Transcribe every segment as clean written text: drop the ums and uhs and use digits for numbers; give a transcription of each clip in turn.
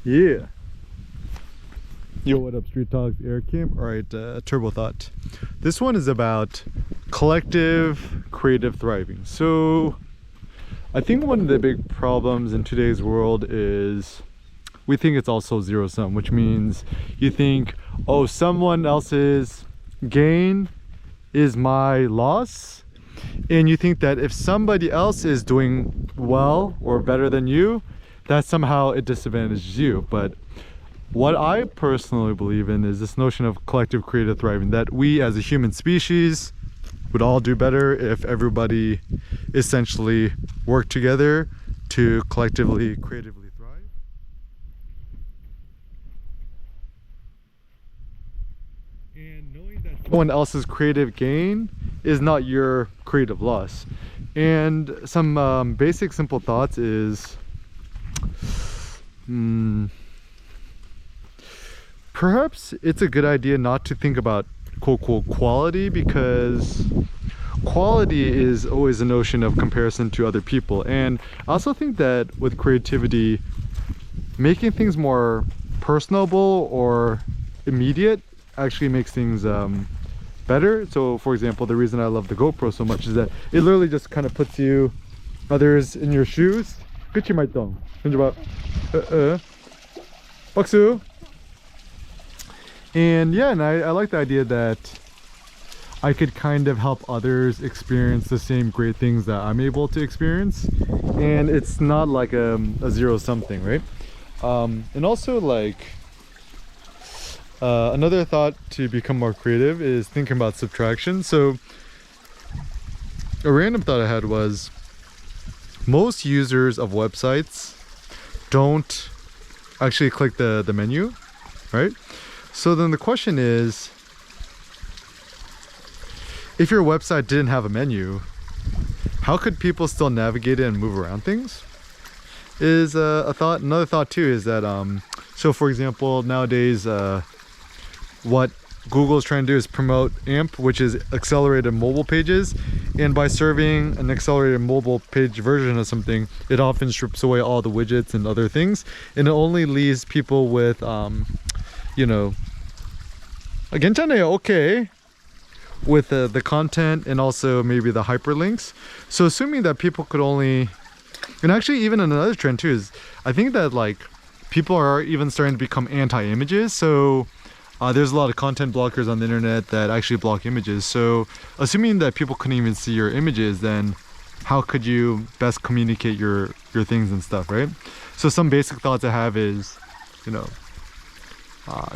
Yeah. Yo, what up, Street Talks, Air Camp? All right, Turbo Thought. This one is about collective creative thriving. So I think one of the big problems in today's world is we think it's also zero sum, which means you think, oh, someone else's gain is my loss. And you think that if somebody else is doing well or better than you, that somehow it disadvantages you. But what I personally believe in is this notion of collective creative thriving, that we as a human species would all do better if everybody essentially worked together to collectively, creatively thrive. And knowing that someone else's creative gain is not your creative loss. And some basic simple thoughts is perhaps it's a good idea not to think about quote unquote quality, because quality is always a notion of comparison to other people. And I also think that with creativity, making things more personable or immediate actually makes things better. So for example, the reason I love the GoPro so much is that it literally just kind of puts you others in your shoes. 그치 말똥. 박수. And yeah, and I like the idea that I could kind of help others experience the same great things that I'm able to experience, and it's not like a zero sum thing, right? And also, like, another thought to become more creative is thinking about subtraction. So a random thought I had was, most users of websites don't actually click the menu, right? So then the question is, if your website didn't have a menu, how could people still navigate it and move around things? Is a thought. Another thought too is that so for example, nowadays what Google is trying to do is promote AMP, which is accelerated mobile pages, and by serving an accelerated mobile page version of something, it often strips away all the widgets and other things, and it only leaves people with you know, 괜찮아요, okay, with the content and also maybe the hyperlinks. So assuming that people could only, and actually even another trend too is, I think that like people are even starting to become anti-images. So there's a lot of content blockers on the internet that actually block images. So assuming that people couldn't even see your images, then how could you best communicate your things and stuff, right? So some basic thoughts I have is, you know,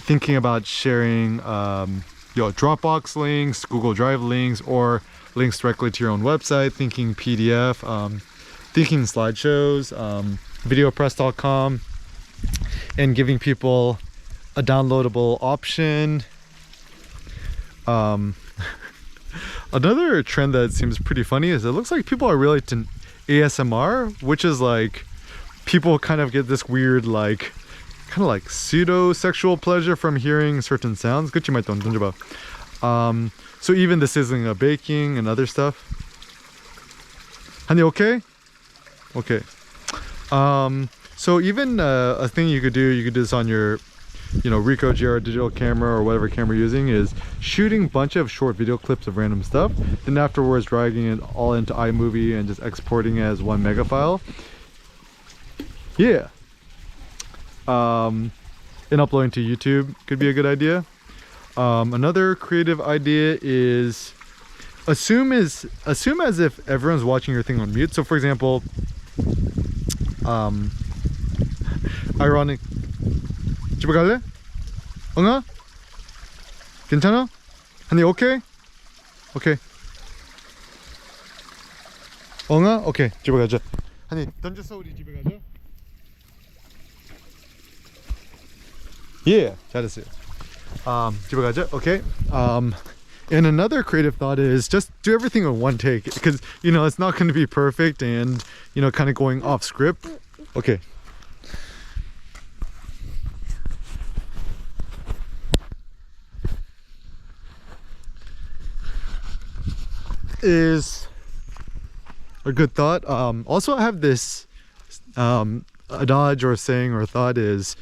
thinking about sharing Dropbox links, Google Drive links, or links directly to your own website, thinking PDF, thinking slideshows, videopress.com, and giving people a downloadable option. Another trend that seems pretty funny is it looks like people are really into ASMR, which is like people kind of get this weird like kind of like pseudo-sexual pleasure from hearing certain sounds. So even the sizzling of baking and other stuff. Honey, okay? Okay. So even a thing you could do this on your, you know, Ricoh GR digital camera or whatever camera you're using, is shooting a bunch of short video clips of random stuff, then afterwards dragging it all into iMovie and just exporting it as one mega file. Yeah. And uploading to YouTube could be a good idea. Another creative idea is assume as if everyone's watching your thing on mute. So for example, ironic. 집에 갈래? 응아? 괜찮아? honey, okay? Okay. 응아? Okay. 집에 가자. honey, 던졌어, 우리 집에 가자. Yeah, 잘했어요. 집에 가자. Okay. And another creative thought is just do everything in one take, because you know it's not going to be perfect and you know kind of going off script. Okay. Is a good thought. Also I have this adage or saying or thought is,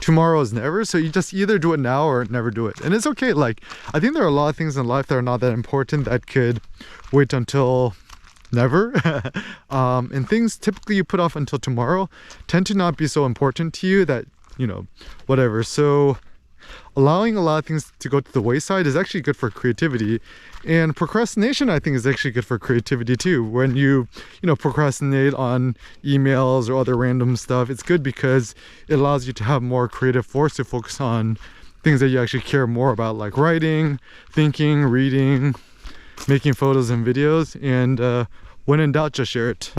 tomorrow is never, so you just either do it now or never do it. And it's okay. Like, I think there are a lot of things in life that are not that important that could wait until never. And things typically you put off until tomorrow tend to not be so important to you that, you know, whatever. So allowing a lot of things to go to the wayside is actually good for creativity. And procrastination, I think, is actually good for creativity too. When you know, procrastinate on emails or other random stuff, it's good because it allows you to have more creative force to focus on things that you actually care more about, like writing, thinking, reading, making photos and videos. And when in doubt, just share it.